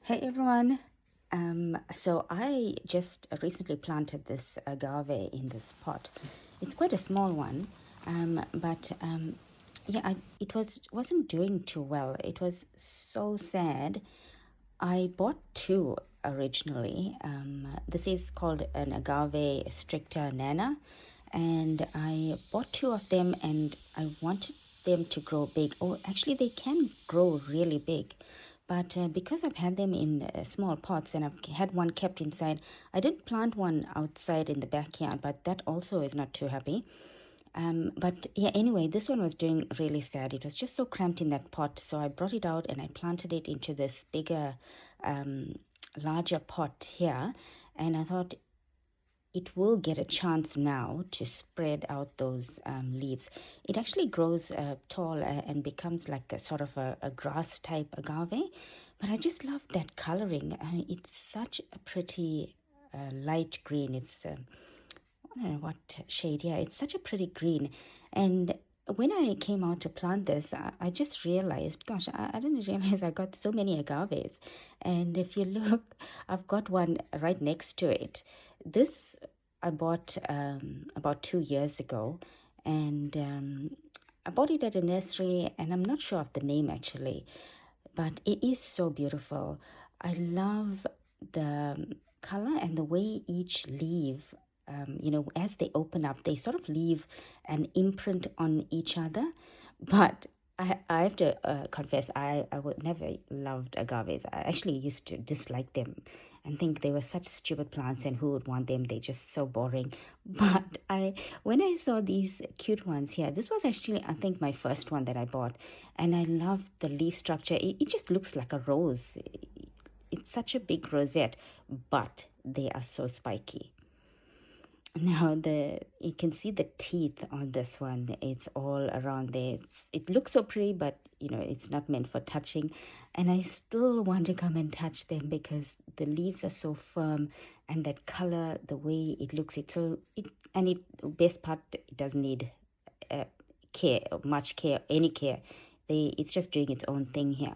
Hey everyone. So I just recently planted this agave in this pot. It's quite a small one, but yeah, it wasn't doing too well. It was so sad. I bought two originally. This is called an agave stricta nana, and I bought two of them, and I wanted them to grow big. Oh, actually, they can grow really big, but because I've had them in small pots and I've had one kept inside, I did plant one outside in the backyard, but that also is not too happy. But yeah, anyway, this one was doing really sad. It was just so cramped in that pot. So I brought it out and I planted it into this bigger, larger pot here. And I thought it will get a chance now to spread out those leaves. It actually grows tall and becomes like a sort of a grass type agave. But I just love that coloring. It's such a pretty light green. It's I don't know what shade. Yeah, it's such a pretty green. And when I came out to plant this, I just realized, gosh, I didn't realize I got so many agaves. And if you look, I've got one right next to it. This I bought about 2 years ago, and I bought it at a nursery, and I'm not sure of the name actually, but it is so beautiful. I love the color and the way each leaf, as they open up, they sort of leave an imprint on each other. But I have to confess, I would never loved agaves. I actually used to dislike them and think they were such stupid plants and who would want them? They're just so boring. But when I saw these cute ones here, this was actually, I think, my first one that I bought. And I love the leaf structure. It just looks like a rose. It's such a big rosette, but they are so spiky. Now you can see the teeth on this one. It's all around there. It looks so pretty, but it's not meant for touching. And I still want to come and touch them because the leaves are so firm, and that color, the way it looks, best part, it doesn't need uh, much care, any care. It's just doing its own thing here.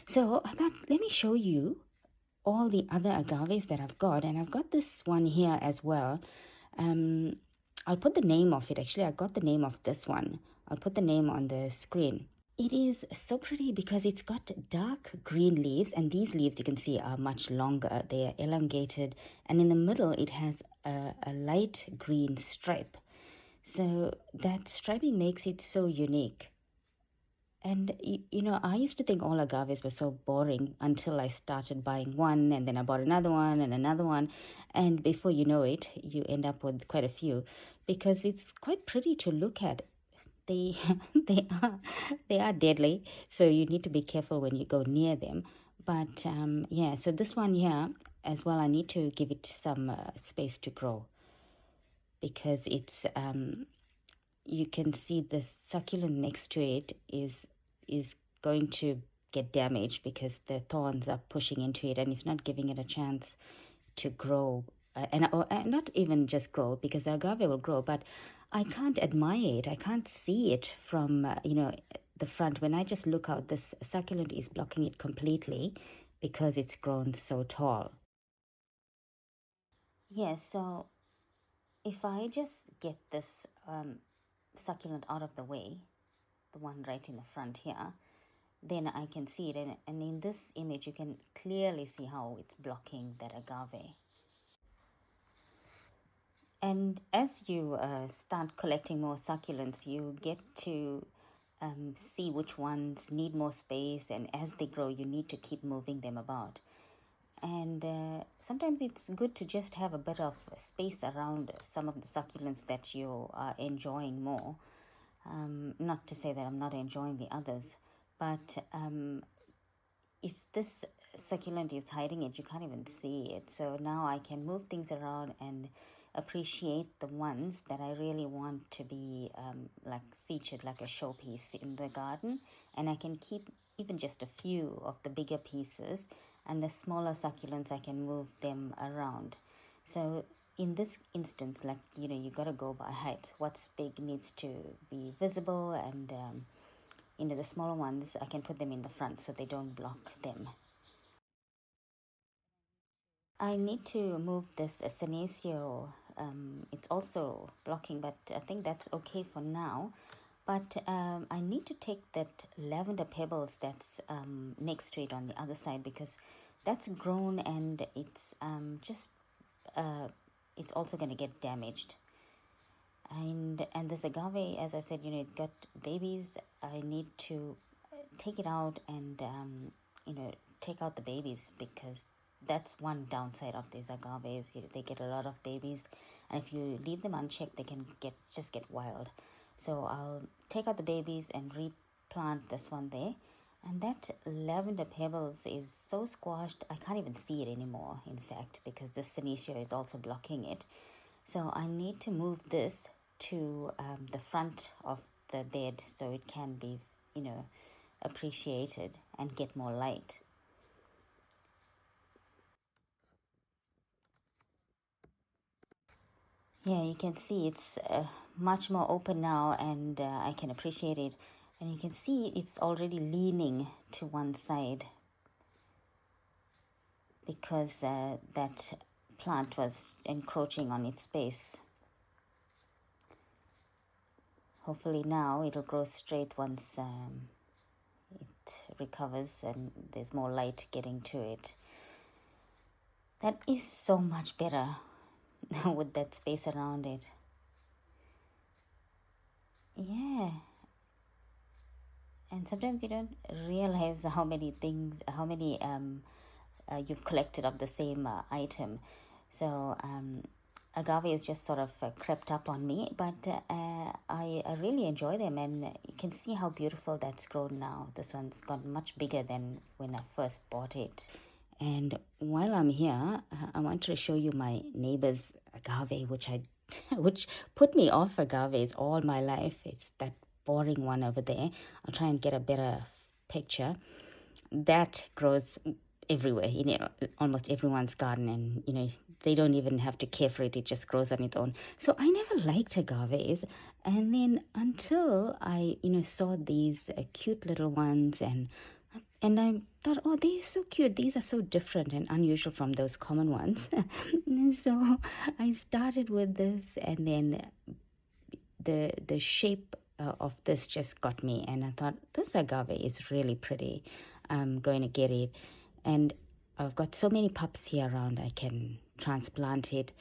So I thought, let me show you all the other agaves that I've got, and I've got this one here as well. um, I'll put the name of it. Actually, I got the name of this one. I'll put the name on the screen. It is so pretty because it's got dark green leaves, and these leaves you can see are much longer. They are elongated, and in the middle it has a light green stripe. So that striping makes it so unique. And I used to think all agaves were so boring until I started buying one, and then I bought another one and another one. And before you know it, you end up with quite a few because it's quite pretty to look at. They they are they are deadly, so you need to be careful when you go near them. But yeah, so this one here as well, I need to give it some space to grow because you can see the succulent next to it is going to get damaged because the thorns are pushing into it and it's not giving it a chance to grow, and not even just grow, because the agave will grow, but I can't admire it. I can't see it from the front. When I just look out, this succulent is blocking it completely because it's grown so tall. Yes, so if I just get this succulent out of the way, the one right in the front here, then I can see it. And in this image, you can clearly see how it's blocking that agave. And as you start collecting more succulents, you get to see which ones need more space. And as they grow, you need to keep moving them about. And sometimes it's good to just have a bit of space around some of the succulents that you are enjoying more. Not to say that I'm not enjoying the others, but if this succulent is hiding it, you can't even see it. So now I can move things around and appreciate the ones that I really want to be like featured like a showpiece in the garden. And I can keep even just a few of the bigger pieces, and the smaller succulents I can move them around. So in this instance, like you got to go by height. What's big needs to be visible, and the smaller ones I can put them in the front so they don't block them. I need to move this senecio. It's also blocking, but I think that's okay for now. But I need to take that lavender pebbles that's next to it on the other side, because that's grown and it's just it's also going to get damaged. And this agave, as I said, it got babies. I need to take it out and take out the babies, because that's one downside of these agaves. They get a lot of babies, and if you leave them unchecked, they can get wild. So I'll take out the babies and replant this one there. And that lavender pebbles is so squashed, I can't even see it anymore, in fact, because this senecio is also blocking it. So I need to move this to the front of the bed so it can be, appreciated and get more light. Yeah, you can see it's much more open now, and I can appreciate it. And you can see it's already leaning to one side, because that plant was encroaching on its space. Hopefully now it'll grow straight once it recovers and there's more light getting to it. That is so much better with that space around it. Yeah. And sometimes you don't realize how many you've collected of the same item. So agave is just sort of crept up on me, but I really enjoy them, and you can see how beautiful that's grown now. This one's gotten much bigger than when I first bought it. And while I'm here, I wanted to show you my neighbor's agave, which put me off agaves all my life. It's that boring one over there. I'll try and get a better picture. That grows everywhere, almost everyone's garden, and they don't even have to care for it. It just grows on its own. So I never liked agaves, and then until I saw these cute little ones, and I thought, oh, they're so cute. These are so different and unusual from those common ones. And so I started with this, and then the shape of this just got me, and I thought, this agave is really pretty. I'm going to get it. And I've got so many pups here around, I can transplant it.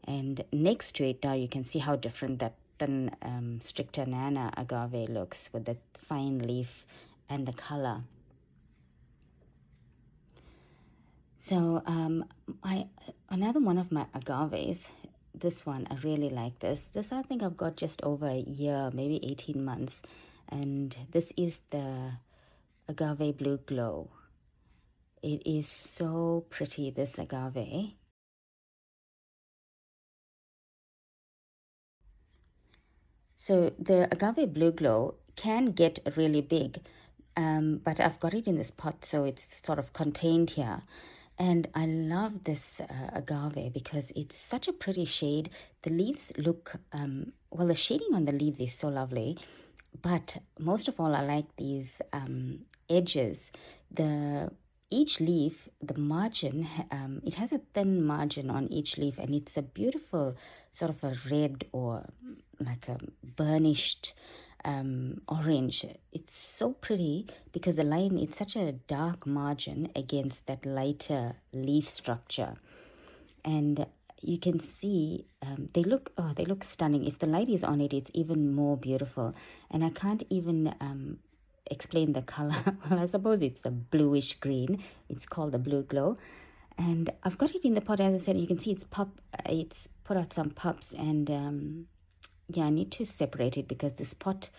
And next to it now, you can see how different that stricta nana agave looks, with the fine leaf and the color. So another one of my agaves, this one, I really like this. This I think I've got just over a year, maybe 18 months. And this is the agave blue glow. It is so pretty, this agave. So the agave blue glow can get really big, but I've got it in this pot, so it's sort of contained here. And I love this agave because it's such a pretty shade. The leaves look, well, the shading on the leaves is so lovely. But most of all, I like these edges. Each leaf, the margin, it has a thin margin on each leaf, and it's a beautiful sort of a red or like a burnished orange. It's so pretty because it's such a dark margin against that lighter leaf structure. And you can see they look stunning. If the light is on it, it's even more beautiful. And I can't even explain the color. Well, I suppose it's a bluish green. It's called the blue glow. And I've got it in the pot. As I said, you can see it's put out some pups. And yeah, I need to separate it because this pot,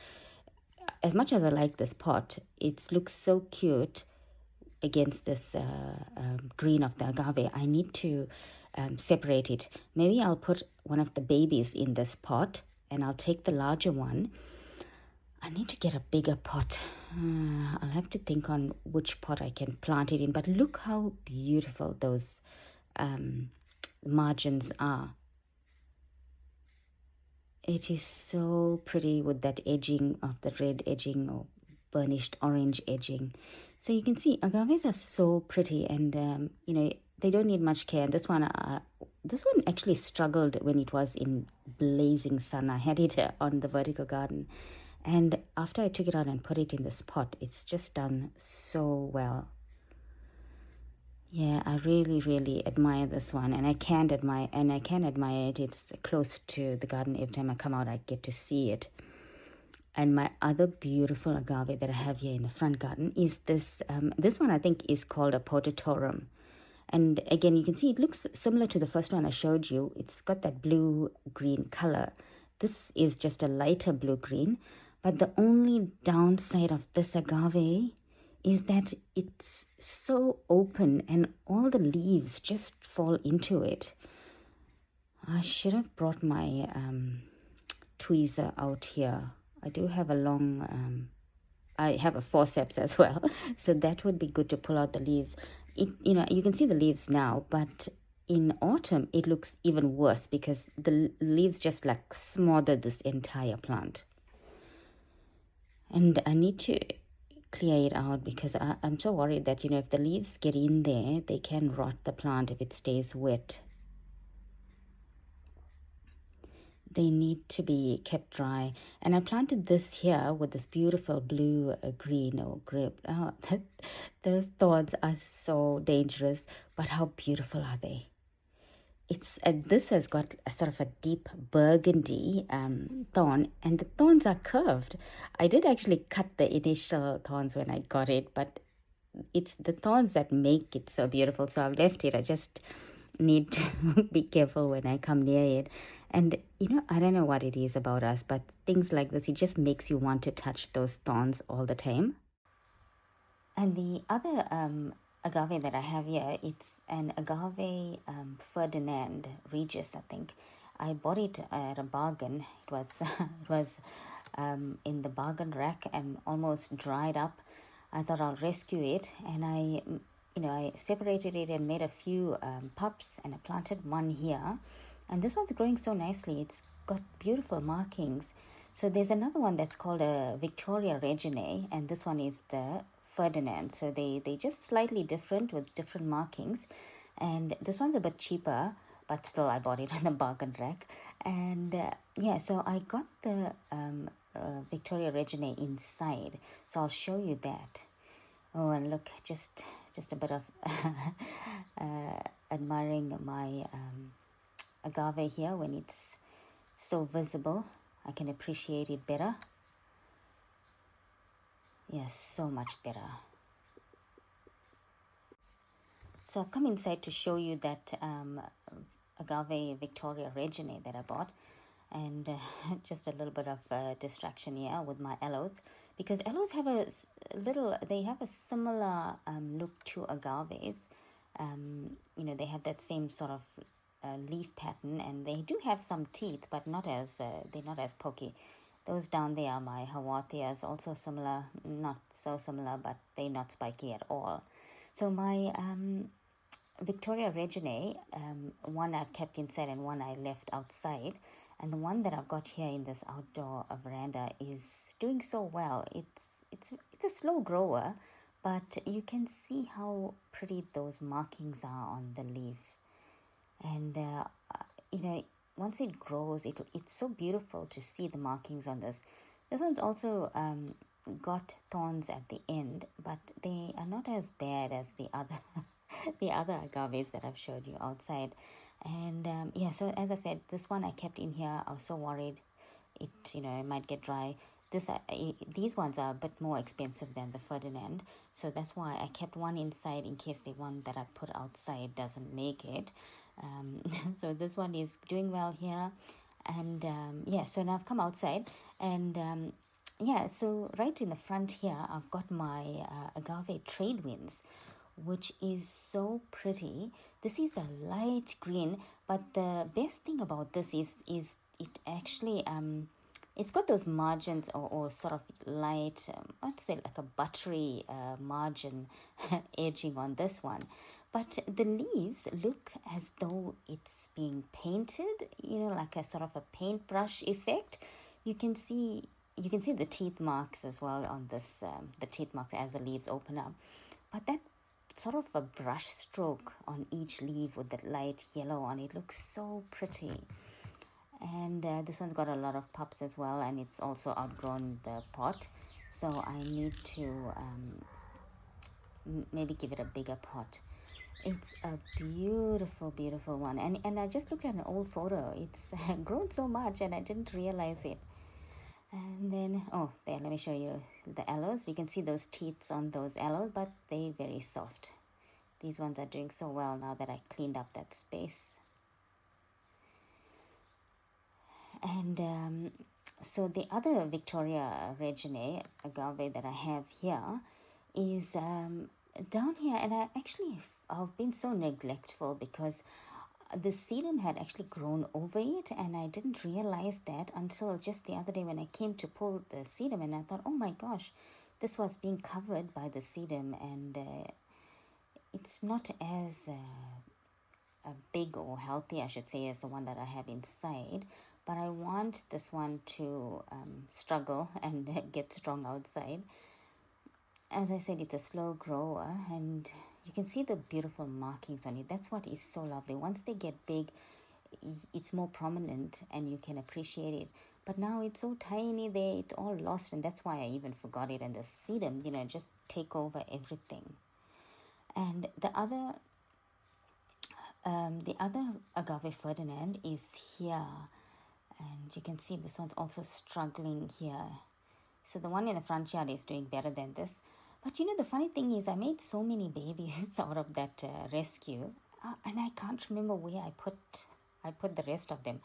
as much as I like this pot, it looks so cute against this green of the agave. I need to separate it. Maybe I'll put one of the babies in this pot, and I'll take the larger one. I need to get a bigger pot. I'll have to think on which pot I can plant it in. But look how beautiful those margins are. It is so pretty with that edging of the red edging or burnished orange edging. So you can see agaves are so pretty, and they don't need much care. And this one actually struggled when it was in blazing sun. I had it on the vertical garden, and after I took it out and put it in this pot, it's just done so well. Yeah, I really, really admire this one, and I can admire it. It's close to the garden. Every time I come out, I get to see it. And my other beautiful agave that I have here in the front garden is this. This one I think is called a potatorum. And again, you can see it looks similar to the first one I showed you. It's got that blue-green color. This is just a lighter blue-green. But the only downside of this agave is that it's so open and all the leaves just fall into it. I should have brought my tweezer out here. I do have a long, I have a forceps as well, so that would be good to pull out the leaves. You can see the leaves now, but in autumn it looks even worse because the leaves just like smother this entire plant. And I need to clear it out because I'm so worried that, if the leaves get in there, they can rot the plant if it stays wet. They need to be kept dry. And I planted this here with this beautiful blue-green or grape. Oh, those thorns are so dangerous, but how beautiful are they? This has got a sort of a deep burgundy thorn, and the thorns are curved. I did actually cut the initial thorns when I got it, but it's the thorns that make it so beautiful. So I've left it. I just need to be careful when I come near it. And I don't know what it is about us, but things like this, it just makes you want to touch those thorns all the time. And the other agave that I have here, it's an agave Ferdinand Regis, I think. I bought it at a bargain. It was in the bargain rack and almost dried up. I thought I'll rescue it, and I separated it and made a few pups, and I planted one here. And this one's growing so nicely. It's got beautiful markings. So there's another one that's called a Victoria Regine, and this one is the Ferdinand. So they just slightly different with different markings. And this one's a bit cheaper, but still I bought it on the bargain rack. And so I got the Victoria Regine inside. So I'll show you that. Oh, and look, just a bit of admiring my agave here when it's so visible. I can appreciate it better. Yes, so much better. So I've come inside to show you that agave Victoria Regine that I bought. And just a little bit of distraction here with my aloes, because aloes have they have a similar look to agaves. They have that same sort of leaf pattern, and they do have some teeth, but they're not as pokey. Those down there are my Hawathias, also similar, not so similar, but they're not spiky at all. So my Victoria Regine, one I've kept inside and one I left outside. And the one that I've got here in this outdoor veranda is doing so well. It's a slow grower, but you can see how pretty those markings are on the leaf. And once it grows, it's so beautiful to see the markings on this. This one's also got thorns at the end, but they are not as bad as the other the other agaves that I've showed you outside. And so as I said, this one I kept in here. I was so worried it might get dry. These ones are a bit more expensive than the Ferdinand, so that's why I kept one inside in case the one that I put outside doesn't make it. So this one is doing well here. And so now I've come outside, and so right in the front here I've got my agave trade winds, which is so pretty. This is a light green, but the best thing about this is it actually it's got those margins or sort of light, I'd say like a buttery margin edging on this one. But the leaves look as though it's being painted, like a sort of a paintbrush effect. You can see the teeth marks as well on this, the teeth marks as the leaves open up. But that sort of a brush stroke on each leaf with that light yellow on it. Looks so pretty. And this one's got a lot of pups as well, and it's also outgrown the pot, so I need to maybe give it a bigger pot. It's a beautiful, beautiful one, and I just looked at an old photo. It's grown so much and I didn't realize it. And then, oh, there, let me show you the aloes. You can see those teeth on those aloes, but they're very soft. These ones are doing so well now that I cleaned up that space. And so the other Victoria Reginae agave that I have here is down here, and I've been so neglectful because the sedum had actually grown over it, and I didn't realize that until just the other day when I came to pull the sedum, and I thought, oh my gosh, this was being covered by the sedum, and it's not as big or healthy, I should say, as the one that I have inside, but I want this one to struggle and get strong outside. As I said, it's a slow grower, and you can see the beautiful markings on it. That's what is so lovely. Once they get big, it's more prominent and you can appreciate it. But now it's so tiny there, it's all lost, and that's why I even forgot it. And the sedum, just take over everything. And the other agave Ferdinand is here, and you can see this one's also struggling here. So the one in the front yard is doing better than this. But the funny thing is, I made so many babies out of that rescue, and I can't remember where I put the rest of them.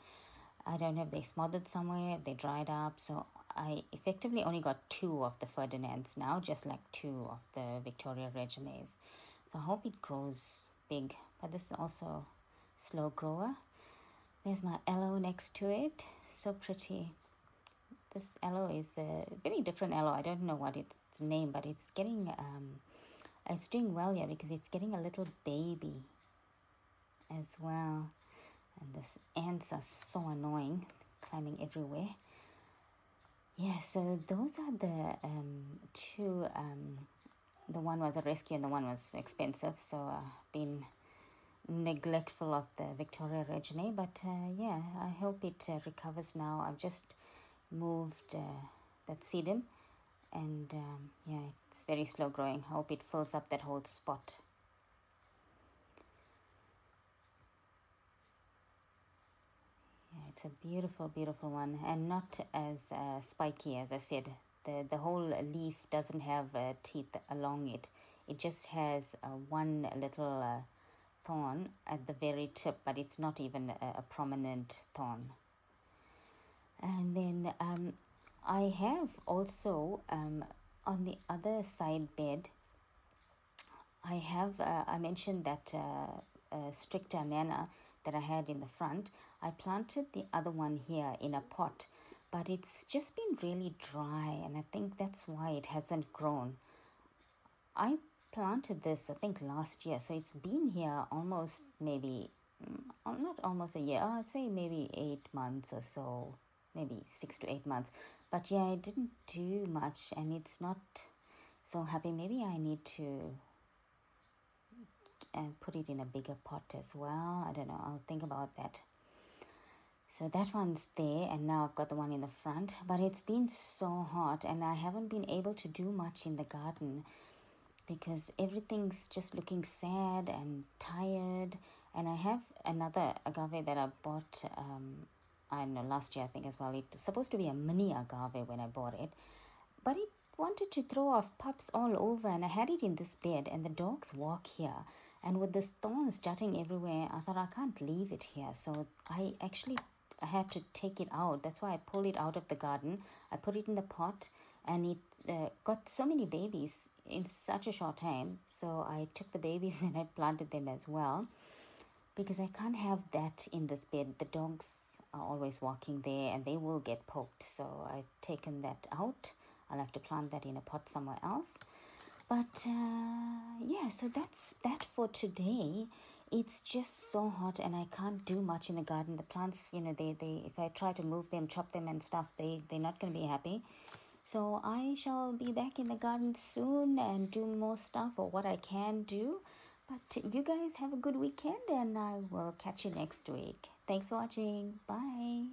I don't know if they smothered somewhere, if they dried up. So I effectively only got 2 of the Ferdinands now, just like 2 of the Victoria Reginaes. So I hope it grows big. But this is also slow grower. There's my aloe next to it. So pretty. This aloe is a very different aloe. I don't know what its name, but it's getting it's doing well here because it's getting a little baby as well. And these ants are so annoying, climbing everywhere. Yeah, so those are the 2. The one was a rescue and the one was expensive, so I've been neglectful of the Victoria Reginae, but yeah, I hope it recovers now. I've just moved that sedum, and yeah, it's very slow growing. I hope it fills up that whole spot. Yeah, it's a beautiful, beautiful one, and not as spiky as I said. The whole leaf doesn't have teeth along it. It just has one little thorn at the very tip, but it's not even a prominent thorn. And then I have also on the other side bed, I have I mentioned that stricta nana that I had in the front. I planted the other one here in a pot, but it's just been really dry, and I think that's why it hasn't grown. I planted this, I think, last year, so it's been here almost maybe not almost a year, I'd say maybe 8 months or so, maybe 6 to 8 months. But yeah, I didn't do much, and it's not so happy. Maybe I need to put it in a bigger pot as well. I don't know, I'll think about that. So that one's there, and now I've got the one in the front, but it's been so hot and I haven't been able to do much in the garden because everything's just looking sad and tired. And I have another agave that I bought I don't know, last year I think as well. It's supposed to be a mini agave when I bought it, but it wanted to throw off pups all over, and I had it in this bed, and the dogs walk here, and with the thorns jutting everywhere, I thought I can't leave it here, so I had to take it out. That's why I pulled it out of the garden. I put it in the pot, and it got so many babies in such a short time, so I took the babies and I planted them as well, because I can't have that in this bed. The dogs are always walking there and they will get poked, so I've taken that out. I'll have to plant that in a pot somewhere else. But yeah, so that's that for today. It's just so hot and I can't do much in the garden. The plants, they if I try to move them, chop them and stuff, they're not going to be happy. So I shall be back in the garden soon and do more stuff or what I can do. But you guys have a good weekend and I will catch you next week. Thanks for watching. Bye.